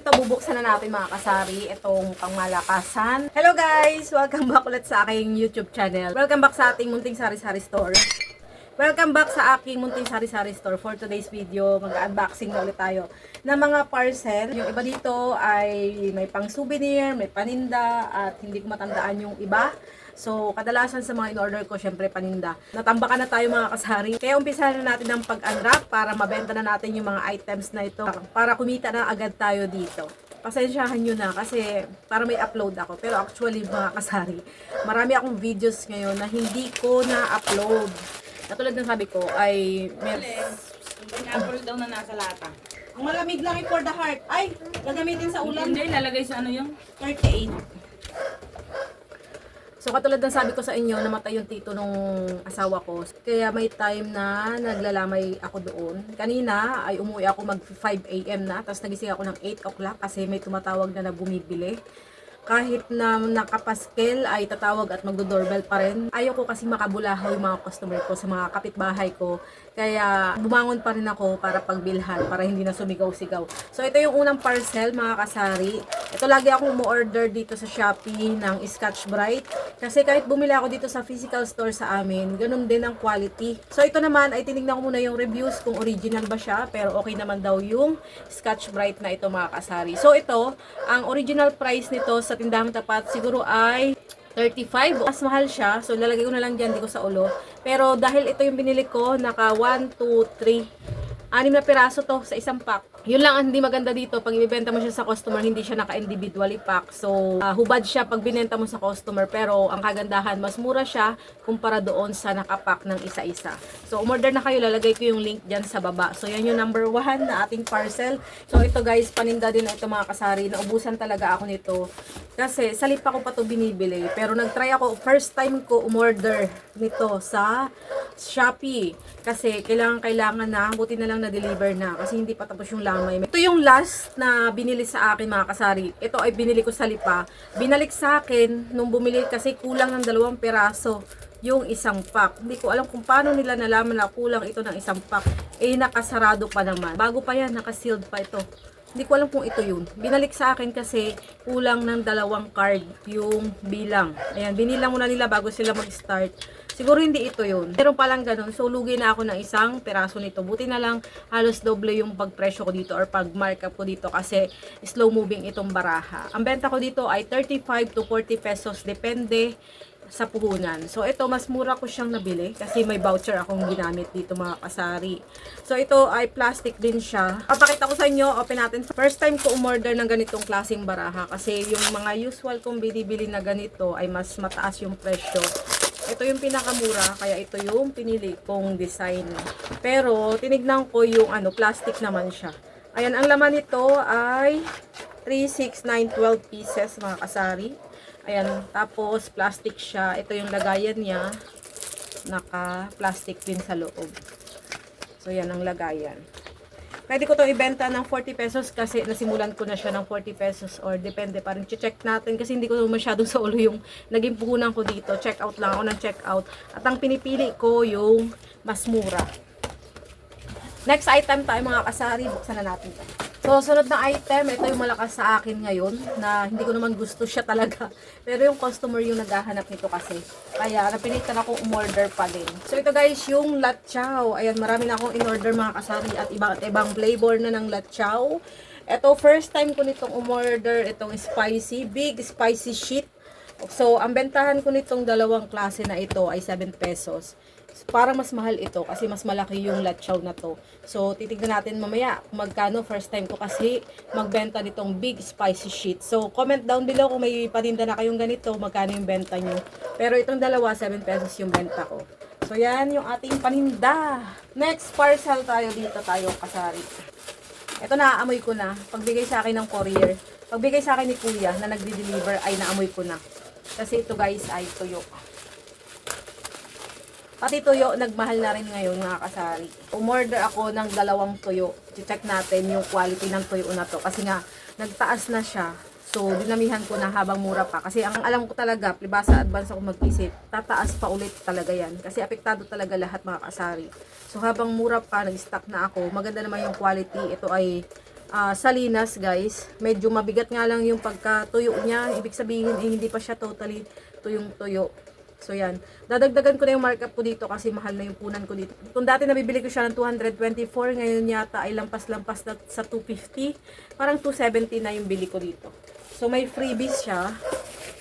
ito, bubuksan na natin mga kasari, itong pangmalakasan. Hello guys! Welcome back ulit sa aking YouTube channel. Welcome back sa ating munting sari-sari store. Welcome back sa aking munting sari-sari store. For today's video, mag-unboxing na ulit tayo ng mga parcel. Yung iba dito ay may pang souvenir, may paninda, at hindi ko matandaan yung iba. So, kadalasan sa mga in-order ko, syempre paninda. Natambakan na tayo mga kasari. Kaya umpisahan na natin ng pag-unwrap para mabenta na natin yung mga items na ito. Para kumita na agad tayo dito. Pasensyahan nyo na kasi para may upload ako. Pero actually mga kasari, marami akong videos ngayon na hindi ko na-upload. Katulad ng sabi ko ay Apple daw na nasa lata. ang malamig lang ay for the heart. Ay, gagamitin sa ulam. Hindi, lalagay sa ano yung 38. So katulad ng sabi ko sa inyo, namatay yung tito nung asawa ko. Kaya may time na naglalamay ako doon. Kanina ay umuwi ako mag 5 AM na. Tapos nagising ako ng 8 o'clock kasi may tumatawag na bumibili. Kahit na nakapaskel ay tatawag at magdo-doorbell pa rin. Ayaw ko kasi makabulahaw yung mga customer ko sa mga kapitbahay ko. Kaya bumangon pa rin ako para pagbilhan, para hindi na sumigaw-sigaw. So ito yung unang parcel mga kasari. Ito lagi akong umu-order dito sa Shopee ng Scotch Brite. Kasi kahit bumili ako dito sa physical store sa amin, ganun din ang quality. So ito naman ay tinignan ko muna yung reviews kung original ba siya. Pero okay naman daw yung Scotch Brite na ito mga kasari. So ito, ang original price nito sa tindahang tapat siguro ay 35. Mas mahal siya. So, lalagay ko na lang dyan, di ko sa ulo. Pero, dahil ito yung binili ko, naka 1, 2, 3, 6 na piraso to sa isang pack. Yun lang ang hindi maganda dito. Pag ibibenta mo siya sa customer, hindi siya naka-individually pack. So, hubad siya pag binenta mo sa customer. Pero, ang kagandahan, mas mura siya kumpara doon sa nakapack ng isa-isa. So, umorder na kayo. Lalagay ko yung link dyan sa baba. So, yan yung number 1 na ating parcel. So, ito guys, paninda din na ito mga kasari. Naubusan talaga ako nito. Kasi, sa lipa ko pa to binibili. Pero, nag-try ako. First time ko umorder nito sa Shopee. Kasi, kailangan na. Buti na lang na-deliver na. Kasi, hindi pa tapos yung lamay. Ito yung last na binili sa akin mga kasari. Ito ay binili ko sa lipa. Binalik sa akin nung bumili kasi kulang ng 2 piraso yung isang pack. Hindi ko alam kung paano nila nalaman na kulang ito ng isang pack. Eh, nakasarado pa naman. Bago pa yan, nakasealed pa ito. Hindi ko alam kung ito yun. Binalik sa akin kasi kulang ng 2 card yung bilang. Ayan, binilang muna nila bago sila mag-start. Siguro hindi ito yun. Pero palang ganun. So, lugi na ako ng isang peraso nito. Buti na lang halos doble yung pagpresyo ko dito or pag-markup ko dito kasi slow moving itong baraha. Ang benta ko dito ay 35 to 40 pesos. Depende sa puhunan. So, ito, mas mura ko siyang nabili kasi may voucher akong ginamit dito mga kasari. So, ito ay plastic din siya. Papakita ko sa inyo, open natin. First time ko umorder ng ganitong klaseng baraha kasi yung mga usual kong binibili na ganito ay mas mataas yung presyo. Ito yung pinakamura, kaya ito yung pinili kong design. Pero, tinignan ko yung plastic naman siya. Ayan, ang laman nito ay 3, 6, 9, 12 pieces mga kasari. Ayan, tapos plastic siya. Ito yung lagayan niya. Naka-plastic din sa loob. So, yan ang lagayan. Pwede ko to ibenta ng 40 pesos kasi nasimulan ko na siya ng 40 pesos or depende pa rin. Check natin kasi hindi ko masyadong sa ulo yung naging puhunan ko dito. Check out lang ako ng check out. At ang pinipili ko yung mas mura. Next item tayo mga kasari. Buksan na natin ito. So, sunod na item, ito yung malakas sa akin ngayon na hindi ko naman gusto siya talaga. Pero yung customer yung naghahanap nito kasi. Kaya napilitan akong umorder pa din. So, ito guys, yung latchaw. Ayan, marami na akong in-order mga kasari at ibang flavor na ng latchaw. Ito, first time ko nitong umorder itong spicy, big spicy sheet. So, ang bentahan ko nitong dalawang klase na ito ay 7 pesos. Para mas mahal ito kasi mas malaki yung latchaw na to. So, titignan natin mamaya kung magkano. First time ko kasi magbenta nitong big spicy sheet. So, comment down below kung may patinda na kayong ganito, magkano yung benta nyo. Pero itong dalawa, 7 pesos yung benta ko. So, yan yung ating paninda. Next parcel tayo dito tayo kasari. Ito naaamoy ko na. Pagbigay sa akin ng courier. Pagbigay sa akin ni kuya na nagde-deliver ay naamoy ko na. Kasi ito guys ay tuyo. Pati tuyo, nagmahal na rin ngayon mga kasari. Umorder ako ng 2 tuyo. I-check natin yung quality ng tuyo na to. Kasi nga, nagtaas na siya. So, dinamihan ko na habang mura pa. Kasi ang alam ko talaga, pribasa advance ako mag-isip, tataas pa ulit talaga yan. Kasi apektado talaga lahat mga kasari. So, habang mura pa, nag-stock na ako. Maganda naman yung quality. Ito ay Salinas guys. Medyo mabigat nga lang yung pagkatuyo niya. Ibig sabihin hindi pa siya totally tuyong-tuyo. So yan. Dadagdagan ko na yung markup ko dito kasi mahal na yung punan ko dito. Kung dati nabibili ko siya ng 224, ngayon yata ay lampas-lampas na sa 250. Parang 270 na yung bili ko dito. So may freebies siya.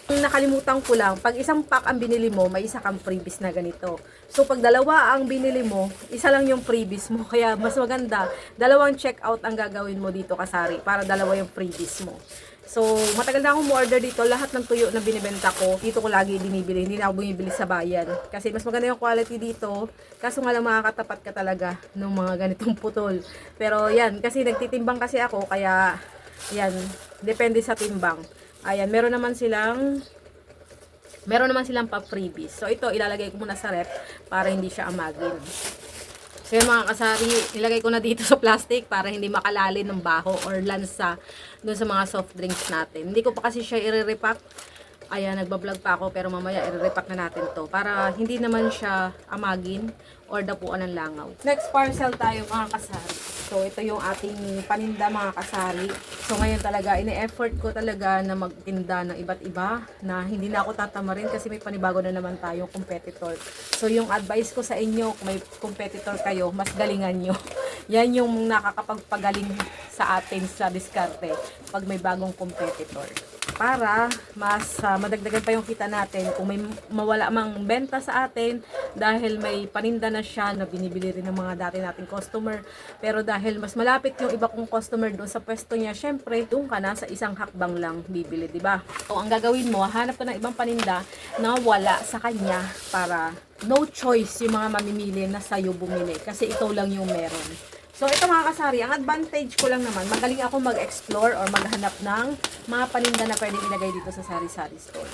Nakalimutan ko lang, pag isang pack ang binili mo, may isa kang freebies na ganito. So pag dalawa ang binili mo, isa lang yung freebies mo. Kaya mas maganda, dalawang checkout ang gagawin mo dito kasari para dalawa yung freebies mo. So matagal na akong order dito, lahat ng tuyo na binibenta ko, dito ko lagi binibili. Hindi na ako bumibili sa bayan. Kasi mas maganda yung quality dito. Kaso nga lang makakatapat ka talaga ng mga ganitong putol. Pero yan, kasi nagtitimbang kasi ako, kaya yan, depende sa timbang. Ayan, meron naman silang pa-freebies. So, ito, ilalagay ko muna sa rep para hindi siya amagin. So, yun mga kasari, ilagay ko na dito sa plastic para hindi makalalin ng baho or lansa dun sa mga soft drinks natin. Hindi ko pa kasi siya i-repack. Ayan, nagbablog pa ako pero mamaya i-repack na natin to para hindi naman siya amagin or dapuan ng langaw. Next parcel tayo mga kasari. So, ito yung ating paninda mga kasari. So, ngayon talaga, ine-effort ko talaga na magtinda ng iba't iba na hindi na ako tatamarin kasi may panibago na naman tayong competitor. So, yung advice ko sa inyo, kung may competitor kayo, mas galingan nyo. Yan yung nakakapagpagaling sa atin sa diskarte pag may bagong competitor. Para mas madagdagan pa yung kita natin kung may mawala mang benta sa atin dahil may paninda na siya na binibili rin ng mga dati nating customer, pero dahil mas malapit yung iba kong customer doon sa pwesto niya, syempre doon ka na sa isang hakbang lang bibili, di ba? So ang gagawin mo, hanap ka ng ibang paninda na wala sa kanya para no choice yung mga mamimili na sa'yo bumili kasi ikaw lang yung meron. So, ito mga kasari, ang advantage ko lang naman, magaling ako mag-explore or maghanap ng mga paninda na pwedeng ilagay dito sa sari-sari store.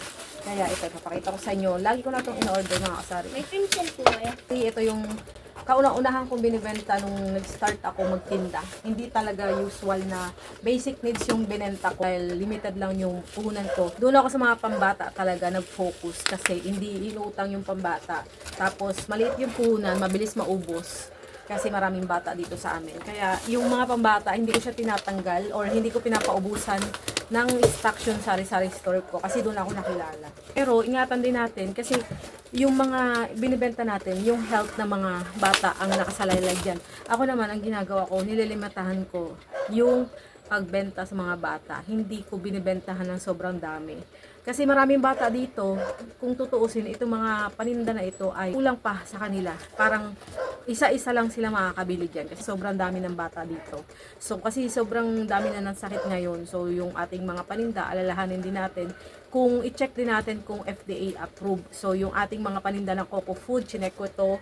Kaya ito, papakita ko sa inyo. Lagi ko na itong in-order mga kasari. May crimson po eh. Ito yung kauna-unahan kong binibenta nung nag-start ako magtinda. Hindi talaga usual na basic needs yung binenta ko dahil limited lang yung puhunan ko. Doon ako sa mga pambata talaga nag-focus kasi hindi inuutang yung pambata. Tapos maliit yung puhunan, mabilis maubos. Kasi maraming bata dito sa amin. Kaya yung mga pambata, hindi ko siya tinatanggal or hindi ko pinapaubusan ng stock yung sari-sari store ko kasi doon ako nakilala. Pero ingatan din natin kasi yung mga binibenta natin, yung health ng mga bata ang nakasalaylay dyan. Ako naman, ang ginagawa ko, nililimatahan ko yung pagbenta sa mga bata. Hindi ko binibentahan ng sobrang dami. Kasi maraming bata dito, kung tutuusin, itong mga paninda na ito ay kulang pa sa kanila. Parang isa-isa lang sila makakabili dyan kasi sobrang dami ng bata dito. So kasi sobrang dami na ng sakit ngayon. So yung ating mga paninda, alalahanin din natin kung i-check din natin kung FDA approved. So yung ating mga paninda ng Coco Food, chinek ko ito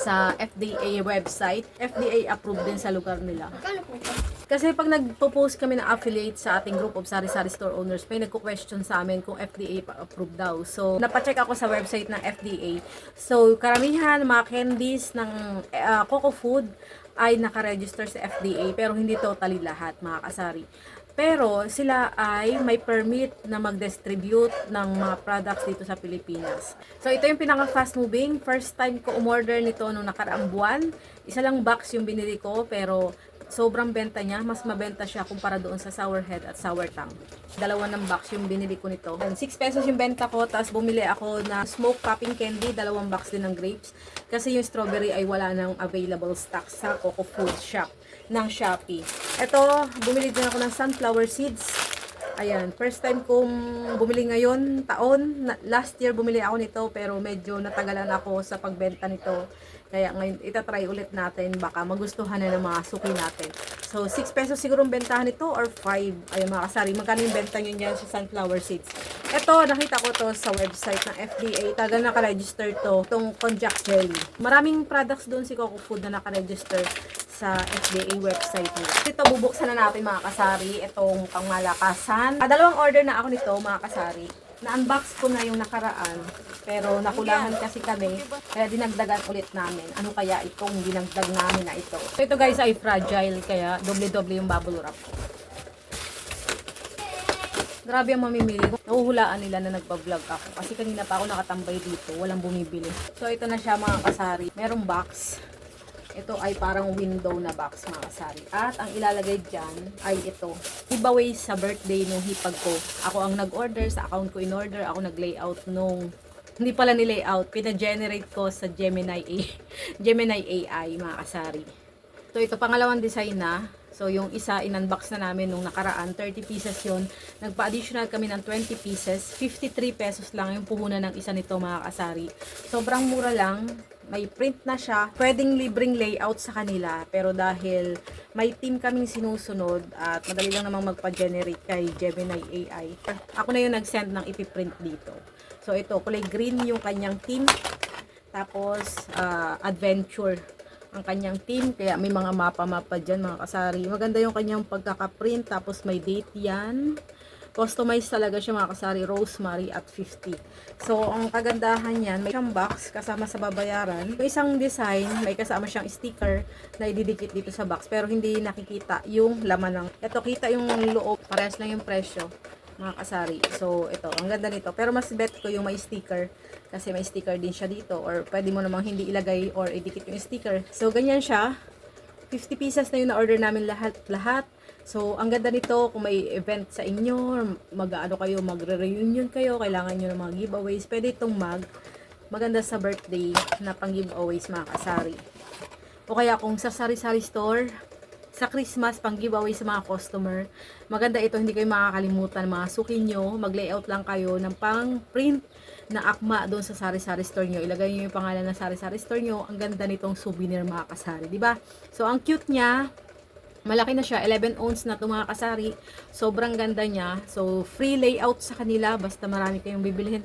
sa FDA website. FDA approved din sa lugar nila. Magkano po ito? Kasi pag nagpo-post kami ng affiliate sa ating group of sari-sari store owners, may nagko-question sa amin kung FDA approved daw. So, napacheck ako sa website ng FDA. So, karamihan mga candies ng Coco Food ay nakaregister sa FDA pero hindi totally lahat mga kasari. Pero sila ay may permit na mag-distribute ng mga products dito sa Pilipinas. So ito yung pinaka fast moving. First time ko umorder nito nung nakaraang buwan. Isa lang box yung binili ko pero sobrang benta niya. Mas mabenta siya kumpara doon sa Sour Head at Sour Tang. Dalawa ng box yung binili ko nito. 6 pesos yung benta ko. Tapos bumili ako na smoke popping candy. 2 box din ng grapes. Kasi yung strawberry ay wala nang available stock sa Coco Food Shop ng Shopee. Ito, bumili din ako ng sunflower seeds. Ayan, first time kong bumili ngayon, taon. Last year bumili ako nito pero medyo natagalan ako sa pagbenta nito. Kaya ngayon itatry ulit natin, baka magustuhan na ng mga suki natin. So 6 pesos siguro ang bentahan nito or 5. Ayan mga kasari, magkano yung benta nyo dyan sa sunflower seeds. Ito, nakita ko to sa website ng FDA. Talaga nakaregister to, itong konjac jelly. Maraming products doon si Coco Food na nakaregister sa FDA website nila. Ito, bubuksan na natin mga kasari, itong pangmalakasan. 2 order na ako nito mga kasari. Na-unbox ko na yung nakaraan, pero nakulahan kasi kami, kaya dinagdagan ulit namin. Ano kaya itong dinagdag namin na ito? So, ito guys ay fragile, kaya doble-doble yung bubble wrap. Grabe ang mamimili. Nahuhulaan nila na nagpa-vlog ako. Kasi kanina pa ako nakatambay dito. Walang bumibili. So, ito na siya mga kasari. Merong box. Ito ay parang window na box mga kasari. At ang ilalagay dyan ay ito. Giveaway sa birthday nung hipag ko. Ako ang nag-order, sa account ko in-order. Ako nag-layout nung, hindi pala ni-layout, pina-generate ko sa Gemini AI mga kasari. So ito pangalawang design na. So yung isa in-unbox na namin nung nakaraan, 30 pieces yon. Nagpa-additional kami ng 20 pieces. 53 pesos lang yung puhunan ng isa nito mga kasari. Sobrang mura lang. May print na siya. Pwedeng libreng layout sa kanila. Pero dahil may team kaming sinusunod at madali lang namang magpa-generate kay Gemini AI. Ako na yung nag-send ng ipiprint dito. So ito, kulay green yung kanyang team. Tapos adventure ang kanyang team. Kaya may mga mapa-mapa dyan mga kasari. Maganda yung kanyang pagkaka-print. Tapos may date yan. Customized talaga siya mga kasari, rosemary at 50. So, ang kagandahan yan, may siyang box kasama sa babayaran. Yung isang design, may kasama siyang sticker na ididikit dito sa box. Pero hindi nakikita yung laman ng... Ito, kita yung loob. Parehas lang yung presyo mga kasari. So, ito, ang ganda nito. Pero mas bet ko yung may sticker. Kasi may sticker din siya dito. Or pwede mo namang hindi ilagay or idikit yung sticker. So, ganyan siya. 50 pieces na yung na-order namin lahat. So, ang ganda nito, kung may event sa inyo, mag-ano kayo, magre-reunion kayo, kailangan nyo ng mga giveaways, pwede itong maganda sa birthday na pang-giveaways mga kasari. O kaya kung sa sari-sari store, sa Christmas, pang-giveaway sa mga customer, maganda ito, hindi kayo makakalimutan, mga suki nyo, mag-layout lang kayo ng pang-print na akma doon sa sari-sari store nyo. Ilagay nyo yung pangalan ng sari-sari store nyo. Ang ganda nitong souvenir mga kasari, di ba? So, ang cute niya. Malaki na siya, 11 ounce na ito mga kasari. Sobrang ganda niya. So, free layout sa kanila. Basta marami kayong bibilihin.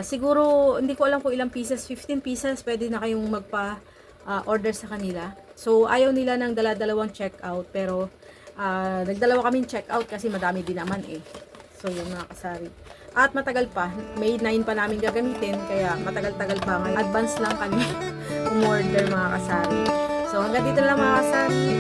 Siguro, hindi ko alam kung ilang pieces. 15 pieces, pwede na kayong magpa-order sa kanila. So, ayaw nila ng dala-dalawang checkout. Pero, nagdalawa kaming checkout kasi madami din naman eh. So, yung mga kasari. At matagal pa. May 9 pa namin gagamitin. Kaya matagal-tagal pa. Ngayon, advance lang kami umorder mga kasari. So, hanggang dito na lang mga kasari.